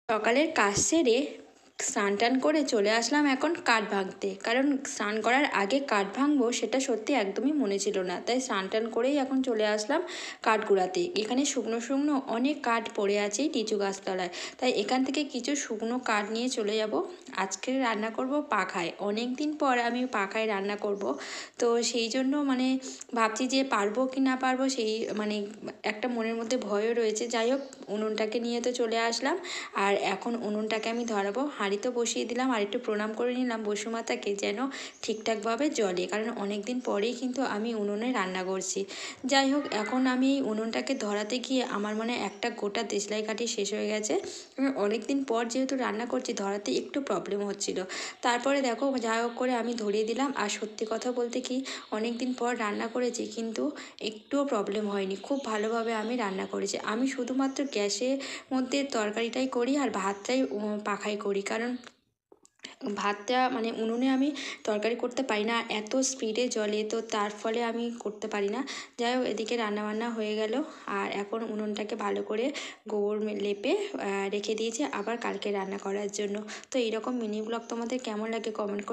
সকালের কাজ সেরে স্নান টান করে চলে আসলাম এখন কাঠ ভাঙতে, কারণ স্নান করার আগে কাঠ ভাঙবো সেটা সত্যি একদমই মনে ছিল না, তাই স্নান টান করেই এখন চলে আসলাম কাঠ কুড়াতে। এখানে শুকনো শুকনো অনেক কাঠ পড়ে আছে লিচু গাছতলায়, তাই এখান থেকে কিছু শুকনো কাঠ নিয়ে চলে যাব। আজকে রান্না করব পাখায়, অনেক দিন পর আমি পাখায় রান্না করব, তো সেই জন্য ভাবছি যে পারবো কি না পারবো, সেই একটা মনের মধ্যে ভয়ও রয়েছে। যাই হোক, উনুনটাকে নিয়ে তো চলে আসলাম, আর এখন উনুনটাকে আমি ধরাবো। হাঁড়ি তো বসিয়ে দিলাম, আর একটু প্রণাম করে নিলাম বসুমাতাকে যেন ঠিকঠাকভাবে জ্বলে, কারণ অনেক দিন পরেই কিন্তু আমি উনুনে রান্না করছি। যাই হোক, এখন আমি এই উনুনটাকে ধরাতে গিয়ে আমার একটা গোটা দেশলাই কাঠি শেষ হয়ে গেছে। অনেক দিন পর যেহেতু রান্না করছি, ধরাতে একটু প্রবলেম হচ্ছিল। তারপরে দেখো, যাই হোক করে আমি ধরিয়ে দিলাম। আর সত্যি কথা বলতে কি, অনেক দিন পর রান্না করেছি কিন্তু একটুও প্রবলেম হয়নি, খুব ভালোভাবে আমি রান্না করেছি। আমি শুধুমাত্র গ্যাসে মধ্যে তরকারিটাই করি আর ভাতটাই পাখায় করি, কারণ ভাতটা উনুনে আমি তরকারি করতে পারি না, এত স্পিডে জ্বলে, তো তার ফলে আমি করতে পারি না। যাই হোক, এদিকে রান্নাবান্না হয়ে গেল, আর এখন উনুনটাকে ভালো করে গোবর লেপে রেখে দিয়েছি আবার কালকে রান্না করার জন্য। তো এইরকম মিনি ব্লগ তোমাদের কেমন লাগে কমেন্ট করে